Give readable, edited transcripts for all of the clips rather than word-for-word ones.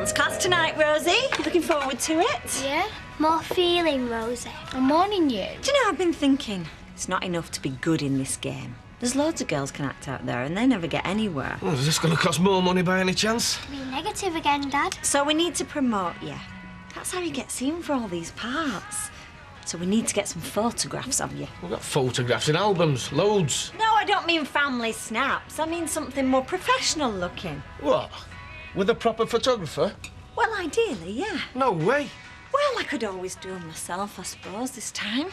dance class tonight, Rosie. Looking forward to it? Yeah? More feeling, Rosie. I'm warning you. Do you know, I've been thinking, it's not enough to be good in this game. There's loads of girls can act out there and they never get anywhere. Well, is this going to cost more money by any chance? Be negative again, Dad. So we need to promote you. That's how you get seen for all these parts. So we need to get some photographs of you. We've got photographs in albums, loads. No, I don't mean family snaps. I mean something more professional looking. What? With a proper photographer? Well, ideally, yeah. No way. Well, I could always do them myself, I suppose, this time.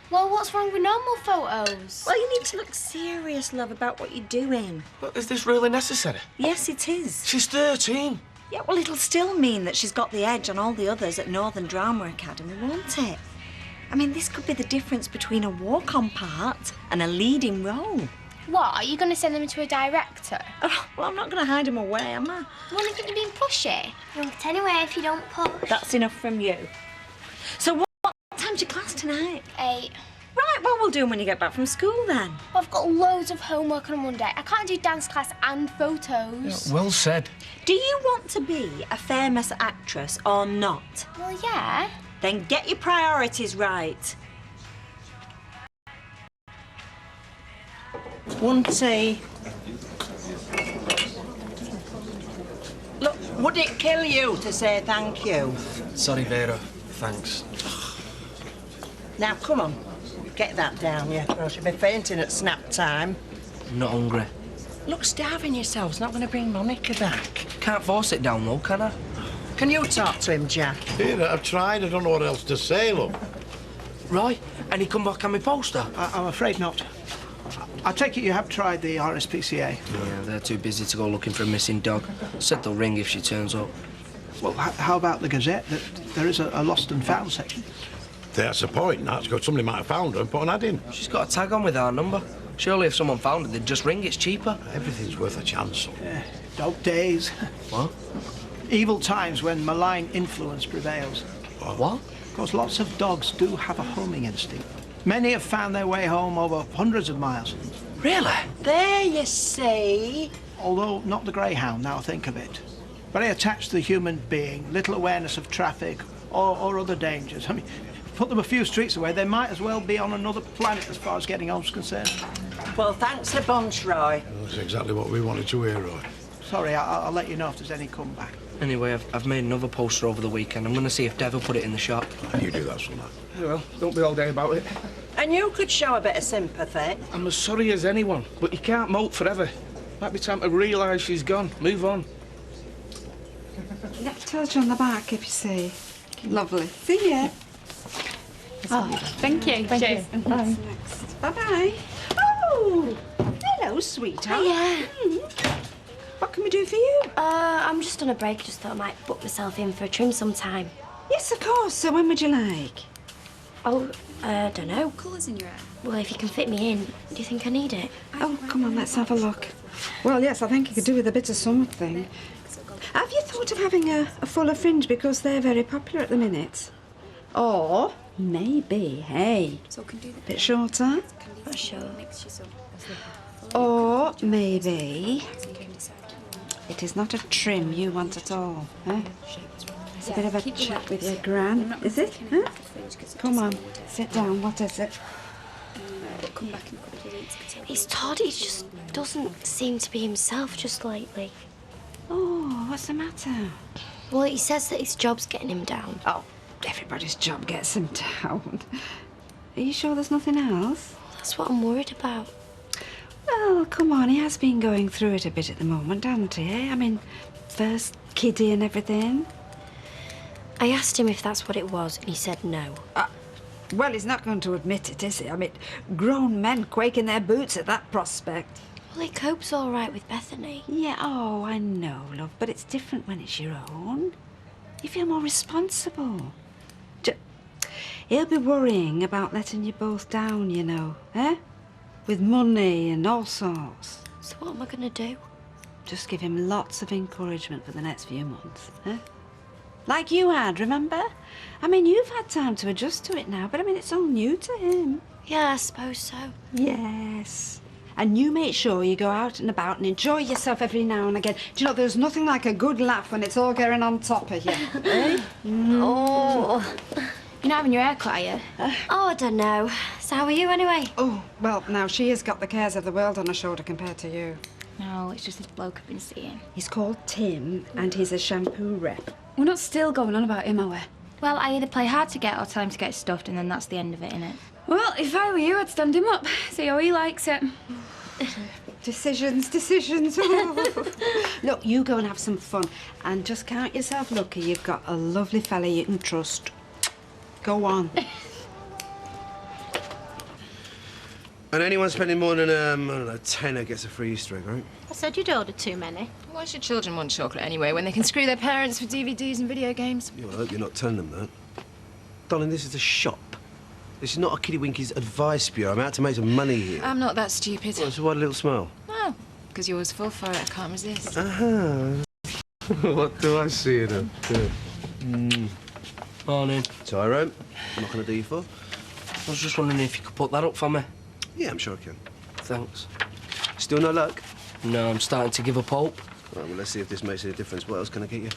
Well, what's wrong with normal photos? Well, you need to look serious, love, about what you're doing. But is this really necessary? Yes, it is. She's 13. Yeah, well, it'll still mean that she's got the edge on all the others at Northern Drama Academy, won't it? I mean, this could be the difference between a walk-on part and a leading role. What, are you going to send them to a director? Oh, well, I'm not going to hide them away, am I? Well, I think you're being pushy. You won't get anywhere if you don't push. That's enough from you. So what time's your class tonight? 8. Right, well, we'll do them when you get back from school, then. I've got loads of homework on Monday. I can't do dance class and photos. Yeah, well said. Do you want to be a famous actress or not? Well, yeah. Then get your priorities right. One tea. Look, would it kill you to say thank you? Sorry, Vera. Thanks. Now, come on. Get that down, yeah, or she'll be fainting at snap time. I'm not hungry. Look, starving yourself's not going to bring Monica back. Can't force it down, though, can I? Can you talk to him, Jack? Here, I've tried. I don't know what else to say, look. Roy, any come back on my poster? I'm afraid not. I take it you have tried the RSPCA? Yeah, they're too busy to go looking for a missing dog. Said they'll ring if she turns up. Well, how about the Gazette? There is a lost and found section. That's the point. That's because somebody might have found her and put an ad in. She's got a tag on with our number. Surely if someone found her, they'd just ring. It's cheaper. Everything's worth a chance. Dog days. What? Evil times when malign influence prevails. What? Of course, lots of dogs do have a homing instinct. Many have found their way home over hundreds of miles. Really? There you see. Although not the greyhound, now I think of it. Very attached to the human being, little awareness of traffic or other dangers. I mean, put them a few streets away, they might as well be on another planet as far as getting home's concerned. Well, thanks a bunch, Roy. That's exactly what we wanted to hear, Roy. Sorry, I'll let you know if there's any comeback. Anyway, I've made another poster over the weekend. I'm going to see if Dev will put it in the shop. You do that, son. Well, don't be all day about it. And you could show a bit of sympathy. I'm as sorry as anyone, but you can't mope forever. Might be time to realise she's gone. Move on. That tells you on the back, if you see. Lovely. See ya. Oh, thank you. Thank you. What's next? Bye-bye. Oh, hello, sweetheart. Yeah. What can we do for you? I'm just on a break. Just thought I might book myself in for a trim sometime. Yes, of course. So when would you like? Oh, I don't know. Colours in your hair. Well, if you can fit me in, do you think I need it? Oh, come on, let's have a look. Well, yes, I think you could do with a bit of something. Have you thought of having a fuller fringe because they're very popular at the minute? Or maybe, hey, a bit shorter? Not sure. Or maybe it is not a trim you want at all, eh? It's a bit of a chat with your gran, is it? Huh? Come on, sit down. What is it? It's Todd. He just doesn't seem to be himself just lately. Oh, what's the matter? Well, he says that his job's getting him down. Oh, everybody's job gets him down. Are you sure there's nothing else? That's what I'm worried about. Well, come on, he has been going through it a bit at the moment, hasn't he, eh? I mean, first kiddie and everything. I asked him if that's what it was, and he said no. Well, he's not going to admit it, is he? I mean, grown men quake in their boots at that prospect. Well, he copes all right with Bethany. Yeah, oh, I know, love, but it's different when it's your own. You feel more responsible. He'll be worrying about letting you both down, you know, eh? With money and all sorts. So what am I going to do? Just give him lots of encouragement for the next few months, eh? Like you had, remember? I mean, you've had time to adjust to it now, but I mean, it's all new to him. Yeah, I suppose so. Yes. And you make sure you go out and about and enjoy yourself every now and again. Do you know, there's nothing like a good laugh when it's all going on top of you. Eh? Oh. You're not having your hair cut, are you? Oh, I don't know. So how are you anyway? Oh, well, now she has got the cares of the world on her shoulder compared to you. No, it's just this bloke I've been seeing. He's called Tim, and he's a shampoo rep. We're not still going on about him, are we? Well, I either play hard to get or tell him to get stuffed, and then that's the end of it, innit? Well, if I were you, I'd stand him up. See how he likes it. Decisions. Look, you go and have some fun, and just count yourself lucky you've got a lovely fella you can trust. Go on. And anyone spending more than, I don't know, £10 gets a free Easter egg, right? I said you'd ordered too many. Why should children want chocolate anyway when they can screw their parents for DVDs and video games? Yeah, well, I hope you're not telling them that. Darling, this is a shop. This is not a Kiddie Winky's advice bureau. I'm out to make some money here. I'm not that stupid. Well, so why a little smile? Oh, because you're always full for it. I can't resist. What do I see in her? Morning. Tyrone, I'm not going to do you for. I was just wondering if you could put that up for me. Yeah, I'm sure I can. Thanks. Still no luck? No, I'm starting to give up hope. Right, well, let's see if this makes any difference. What else can I get you?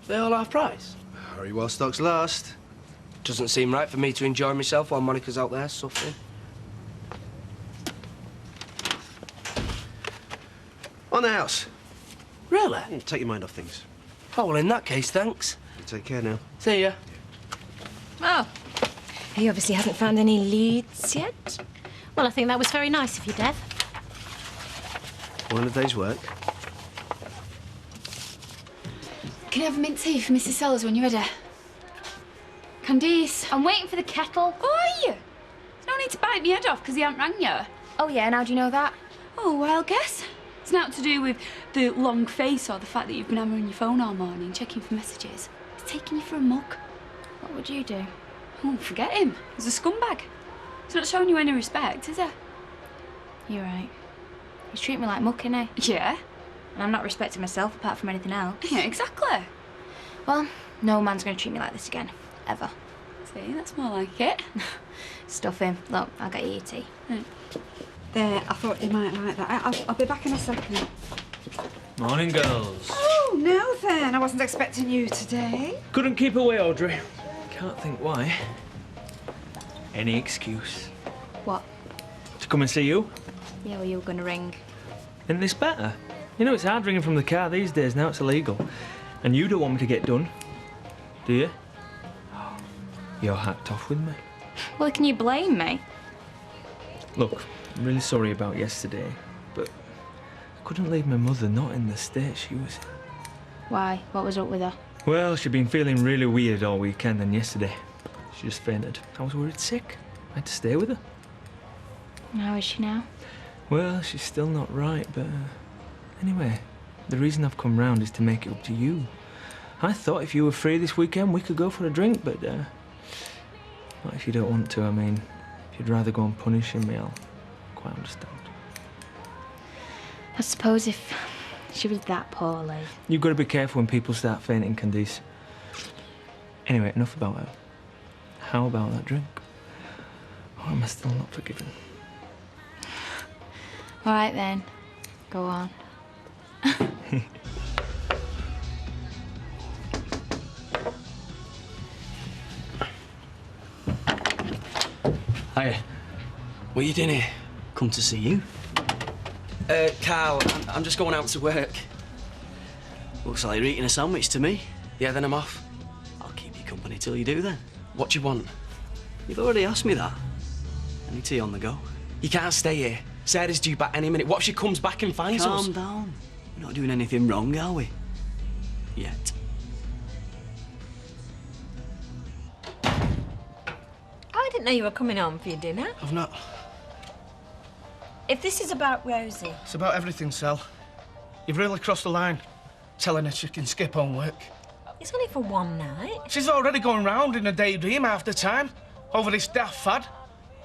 They all half price? Hurry while stocks last. Doesn't seem right for me to enjoy myself while Monica's out there suffering. On the house. Really? Take your mind off things. Oh, well, in that case, thanks. You take care now. See ya. Oh. He obviously hasn't found any leads yet. Well, I think that was very nice of you, Dev. One a day's work. Can you have a mint tea for Mrs. Sellers when you're ready? Candice. I'm waiting for the kettle. Oi! There's no need to bite me head off because he hasn't rang you. Oh, yeah, and how do you know that? Oh, well, guess. It's not to do with the long face or the fact that you've been hammering your phone all morning, checking for messages. It's taking you for a mug. What would you do? Oh, forget him. He's a scumbag. He's not showing you any respect, is he? You're right. He's treating me like muck, innit? Yeah. And I'm not respecting myself apart from anything else. Yeah, exactly. Well, no man's going to treat me like this again. Ever. See, that's more like it. Stuff him. Look, I'll get you your tea. Right. There, I thought you might like that. I'll be back in a second. Morning, girls. Oh, now then. I wasn't expecting you today. Couldn't keep away, Audrey. Can't think why. Any excuse. What? To come and see you? Yeah, well, you were going to ring. Isn't this better? You know, it's hard ringing from the car these days. Now it's illegal. And you don't want me to get done, do you? You're hacked off with me. Well, can you blame me? Look, I'm really sorry about yesterday, but I couldn't leave my mother not in the state she was in. Why? What was up with her? Well, she'd been feeling really weird all weekend, and yesterday she just fainted. I was worried sick. I had to stay with her. And how is she now? Well, she's still not right, but anyway, the reason I've come round is to make it up to you. I thought if you were free this weekend, we could go for a drink, but not if you don't want to. I mean, if you'd rather go on punishing me, I'll quite understand. I suppose if she was that poorly. You've got to be careful when people start fainting, Candice. Anyway, enough about her. How about that drink? Or am I still not forgiven? All right, then. Go on. Hiya. What are you doing here? Come to see you. Carl, I'm just going out to work. Looks like you're eating a sandwich to me. Yeah, then I'm off. I'll keep you company till you do then. What do you want? You've already asked me that. Any tea on the go? You can't stay here. Sarah's due back any minute. What if she comes back and finds us? Calm down. We're not doing anything wrong, are we? Yet. I didn't know you were coming home for your dinner. I've not. If this is about Rosie... It's about everything, Sal. You've really crossed the line, telling her she can skip homework. It's only for one night. She's already going round in a daydream half the time, over this daft fad.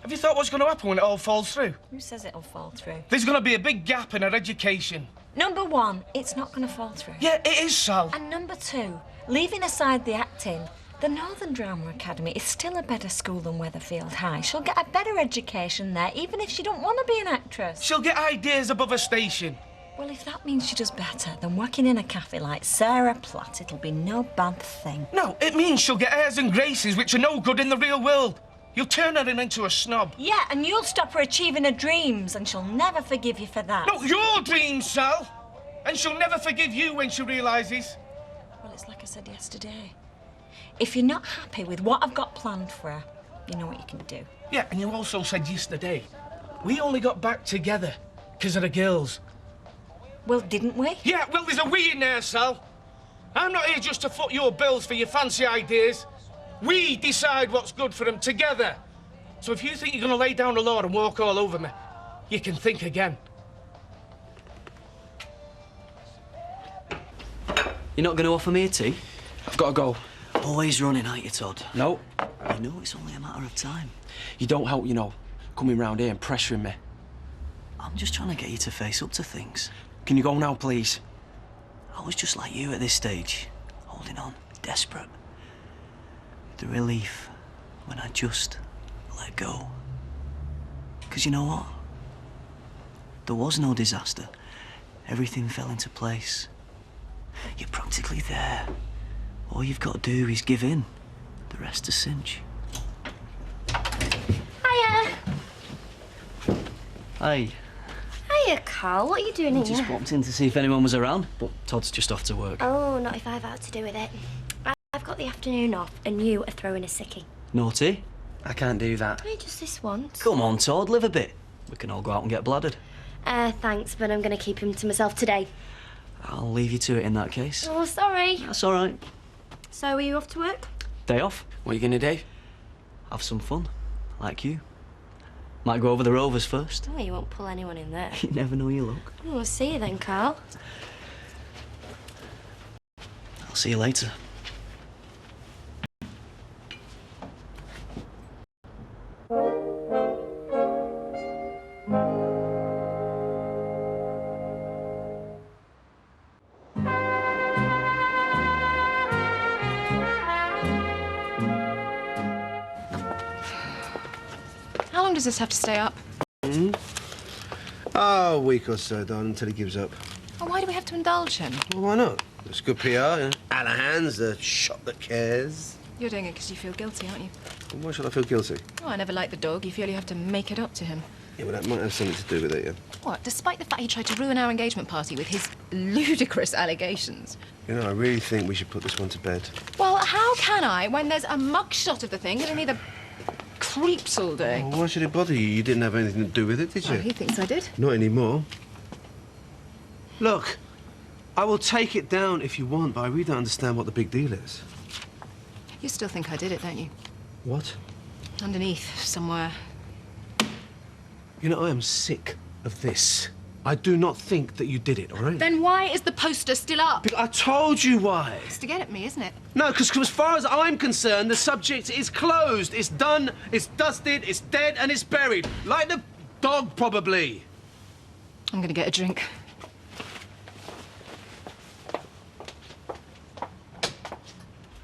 Have you thought what's going to happen when it all falls through? Who says it'll fall through? There's going to be a big gap in her education. Number one, it's not going to fall through. Yeah, it is, Sal. And number two, leaving aside the acting, The Northern Drama Academy is still a better school than Weatherfield High. She'll get a better education there, even if she don't want to be an actress. She'll get ideas above her station. Well, if that means she does better than working in a cafe like Sarah Platt, it'll be no bad thing. No, it means she'll get airs and graces which are no good in the real world. You'll turn her into a snob. Yeah, and you'll stop her achieving her dreams, and she'll never forgive you for that. No, your dreams, Sal! And she'll never forgive you when she realises. Well, it's like I said yesterday. If you're not happy with what I've got planned for her, you know what you can do. Yeah, and you also said yesterday, we only got back together because of the girls. Well, didn't we? Yeah, well, there's a we in there, Sal. I'm not here just to foot your bills for your fancy ideas. We decide what's good for them together. So if you think you're going to lay down the law and walk all over me, you can think again. You're not going to offer me a tea? I've got to go. Always running, aren't you, Todd? No. You know it's only a matter of time. You don't help, you know, coming round here and pressuring me. I'm just trying to get you to face up to things. Can you go now, please? I was just like you at this stage, holding on, desperate. The relief when I just let go. Because you know what? There was no disaster. Everything fell into place. You're practically there. All you've got to do is give in. The rest is cinch. Hiya. Hi. Hiya, Carl. What are you doing here? Just popped in to see if anyone was around, but Todd's just off to work. Oh, not if I've had to do with it. I've got the afternoon off, and you are throwing a sickie. Naughty? I can't do that. Hey, just this once. Come on, Todd, live a bit. We can all go out and get bladdered. Thanks, but I'm going to keep him to myself today. I'll leave you to it in that case. Oh, sorry. That's all right. So, are you off to work? Day off. What are you going to do? Have some fun, like you. Might go over the Rovers first. Oh, you won't pull anyone in there. You never know your luck. Oh, I'll see you then, Carl. I'll see you later. How long does this have to stay up? Oh, a week or so, darling, until he gives up. Oh, why do we have to indulge him? Well, why not? It's good PR, you know? Out of hands, the shop that cares. You're doing it because you feel guilty, aren't you? Well, why should I feel guilty? Oh, I never liked the dog. You feel you have to make it up to him. Yeah, well, that might have something to do with it, yeah. What? Despite the fact he tried to ruin our engagement party with his ludicrous allegations. You know, I really think we should put this one to bed. Well, how can I when there's a mugshot of the thing giving me the creeps all day? Well, why should it bother you? You didn't have anything to do with it, did you? Oh, he thinks I did. Not anymore. Look, I will take it down if you want, but I really don't understand what the big deal is. You still think I did it, don't you? What? Underneath, somewhere. You know, I am sick of this. I do not think that you did it, all right? Then why is the poster still up? I told you why. It's to get at me, isn't it? No, because as far as I'm concerned, the subject is closed. It's done, it's dusted, it's dead, and it's buried. Like the dog, probably. I'm gonna get a drink.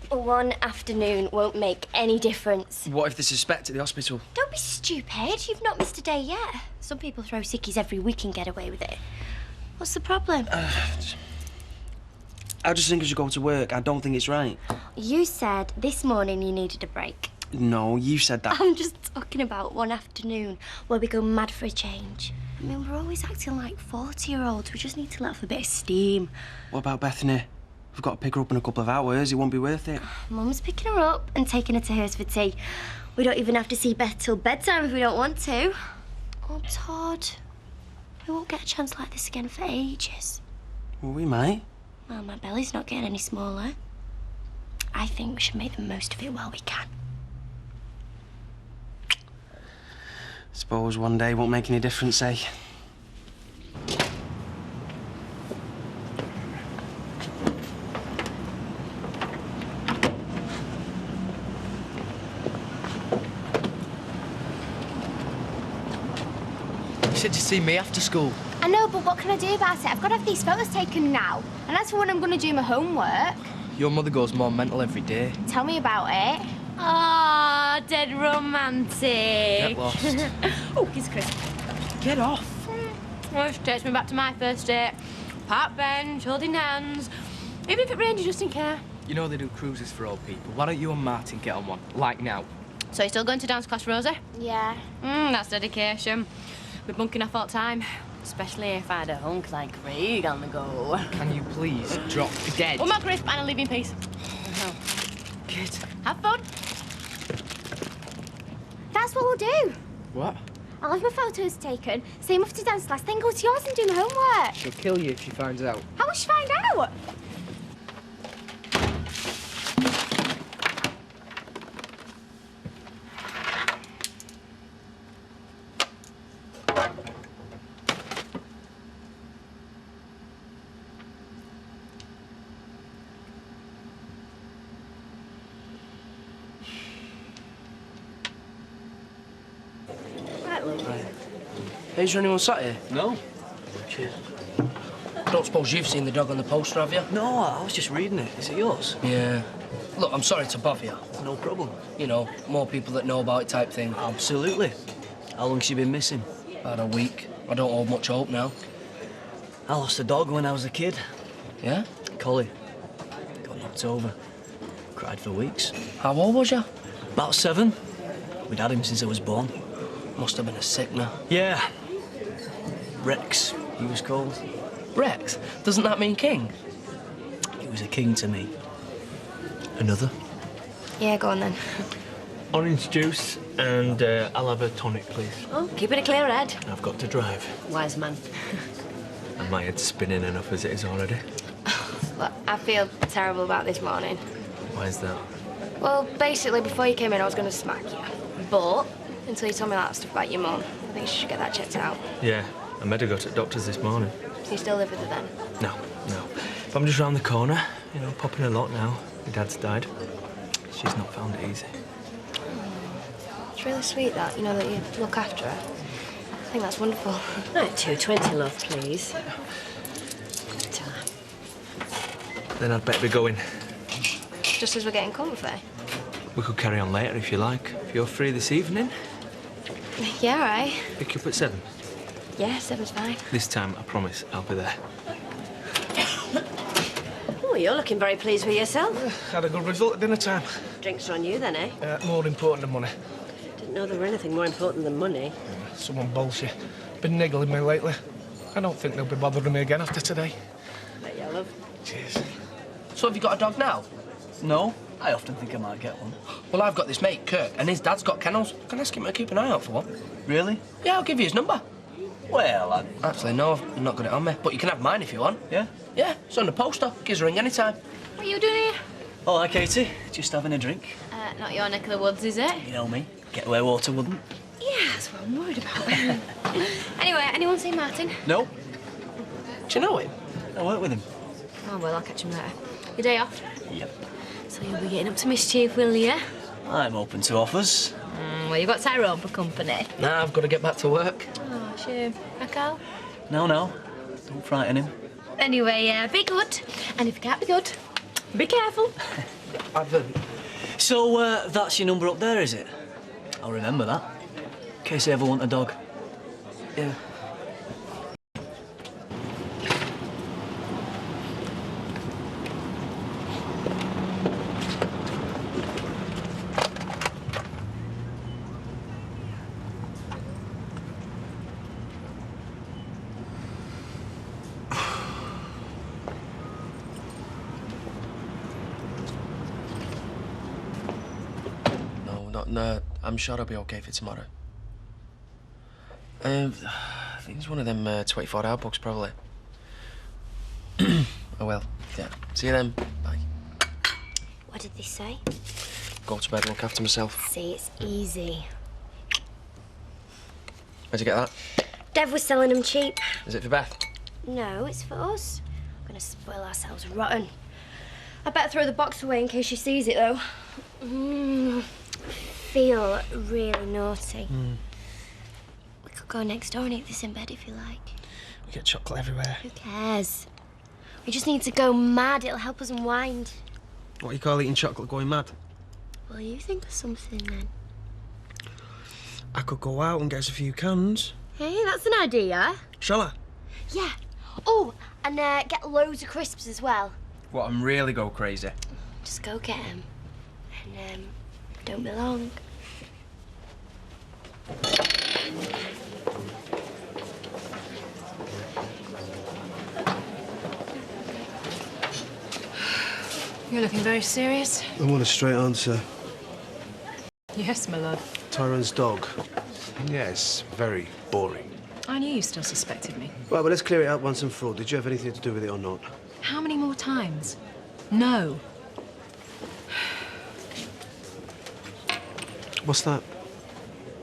One afternoon won't make any difference. What if they suspect at the hospital? Don't be stupid. You've not missed a day yet. Some people throw sickies every week and get away with it. What's the problem? I just think I should go to work. I don't think it's right. You said this morning you needed a break. No, you said that. I'm just talking about one afternoon where we go mad for a change. I mean, we're always acting like 40-year-olds. We just need to let off a bit of steam. What about Bethany? We've got to pick her up in a couple of hours. It won't be worth it. Mum's picking her up and taking her to hers for tea. We don't even have to see Beth till bedtime if we don't want to. Oh, Todd. We won't get a chance like this again for ages. Well, we might. Well, my belly's not getting any smaller. I think we should make the most of it while we can. Suppose one day won't make any difference, eh? You said to see me after school. I know, but what can I do about it? I've got to have these photos taken now. And that's for when I'm going to do my homework. Your mother goes more mental every day. Tell me about it. Ah, dead romantic. Get lost. Oh, here's Chris. Get off. Oh, it takes me back to my first date. Park bench, holding hands. Even if it rained, you just didn't care. You know they do cruises for old people. Why don't you and Martin get on one? Like now. So you're still going to dance class, Rosie? Yeah. That's dedication. We're bunking off all the time. Especially if I had a hunk like Craig on the go. Can you please drop dead? One more crisp and I'll leave you in peace. Kid. Have fun. That's what we'll do. What? I'll have my photos taken, say I'm off to dance class, then go to yours and do my homework. She'll kill you if she finds out. How will she find out? Right. Is there anyone sat here? No. Cheers. I don't suppose you've seen the dog on the poster, have you? No, I was just reading it. Is it yours? Yeah. Look, I'm sorry to bother you. No problem. You know, more people that know about it type thing. Absolutely. How long's she been missing? About a week. I don't hold much hope now. I lost a dog when I was a kid. Yeah? Collie. Got knocked over. Cried for weeks. How old was you? About 7. We'd had him since I was born. Must have been a sickener. Yeah. Rex, he was called. Rex? Doesn't that mean king? He was a king to me. Another? Yeah, go on then. Orange juice and I'll have a tonic, please. Oh, keep it a clear head. I've got to drive. Wise man. And my head's spinning enough as it is already. Look, I feel terrible about this morning. Why is that? Well, basically, before you came in, I was going to smack you. But until you told me that stuff about your mum, I think you should get that checked out. Yeah, I made her go to the doctor's this morning. So you still live with her then? No. But I'm just round the corner, you know, popping a lot now. My dad's died. She's not found it easy. It's really sweet that, you know, that you look after her. I think that's wonderful. Right, 220, love, please. Then I'd better be going. Just as we're getting comfy. We could carry on later if you like. If you're free this evening, Yeah, all right. pick you up at 7. Yeah, 7's fine. This time, I promise, I'll be there. Oh, you're looking very pleased with yourself. Had a good result at dinner time. Drinks are on you then, eh? More important than money. Didn't know there were anything more important than money. Someone bullshit. Been niggling me lately. I don't think they'll be bothering me again after today. Bet you, love. Cheers. So have you got a dog now? No, I often think I might get one. Well, I've got this mate, Kirk, and his dad's got kennels. Can I ask him to keep an eye out for one? Really? Yeah, I'll give you his number. Well, Actually, no, I've not got it on me. But you can have mine if you want. Yeah? Yeah, it's on the poster. Give us a ring anytime. What are you doing here? Oh, hi, Katie. Just having a drink. Not your neck of the woods, is it? You know me. Get where water wouldn't. Yeah, that's what I'm worried about. Anyway, anyone seen Martin? No. Do you know him? I work with him. Oh, well, I'll catch him later. Your day off? Yep. So you'll be getting up to mischief, will you? I'm open to offers. Well, you've got Tyrone for company. Nah, I've got to get back to work. Oh, shame. Raquel? No. Don't frighten him. Anyway, be good. And if you can't be good, be careful. So, that's your number up there, is it? I'll remember that. In case I ever want a dog. Yeah. No, I'm sure I'll be okay for tomorrow. I think it's one of them 24-hour books, probably. Oh, well, yeah. See you then. Bye. What did they say? Go to bed, look after myself. See, it's easy. Where'd you get that? Dev was selling them cheap. Is it for Beth? No, it's for us. We're gonna spoil ourselves rotten. I better throw the box away in case she sees it, though. Feel really naughty. We could go next door and eat this in bed if you like. We get chocolate everywhere. Who cares? We just need to go mad. It'll help us unwind. What you call eating chocolate going mad? Well, you think of something then. I could go out and get us a few cans. Hey, that's an idea. Shall I? Yeah. Oh, and get loads of crisps as well. What, and really go crazy? Just go get them. And don't be long. You're looking very serious. I want a straight answer. Yes, my love. Tyrone's dog. Yes, very boring. I knew you still suspected me. Right, but let's clear it up once and for all. Did you have anything to do with it or not? How many more times? No. What's that?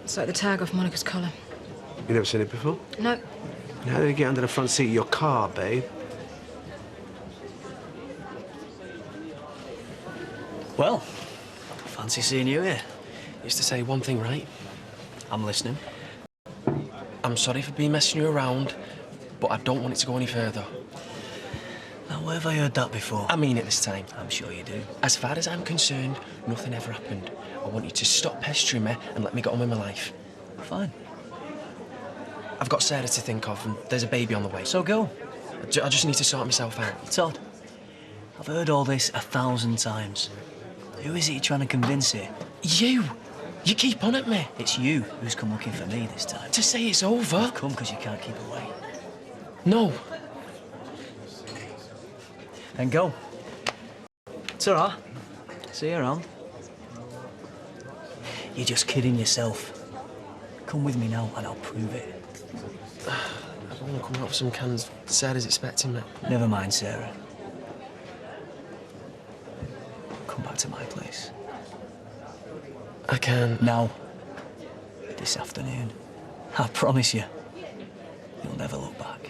It's like the tag off Monica's collar. You never seen it before? No. How did it get under the front seat of your car, babe? Well, fancy seeing you here. Used to say one thing, right? I'm listening. I'm sorry for being messing you around, but I don't want it to go any further. Now, where have I heard that before? I mean it this time. I'm sure you do. As far as I'm concerned, nothing ever happened. I want you to stop pestering me and let me get on with my life. Fine. I've got Sarah to think of, and there's a baby on the way. So go. I just need to sort myself out. Todd, I've heard all this 1,000 times. Who is it you're trying to convince here? You! You keep on at me. It's you who's come looking for me this time. To say it's over? You've come because you can't keep away. No. Then go. It's all right. See you around. You're just kidding yourself. Come with me now and I'll prove it. I don't want to come out with some cans. Sarah's expecting me. Never mind, Sarah. Come back to my place. I can't. Now. This afternoon. I promise you. You'll never look back.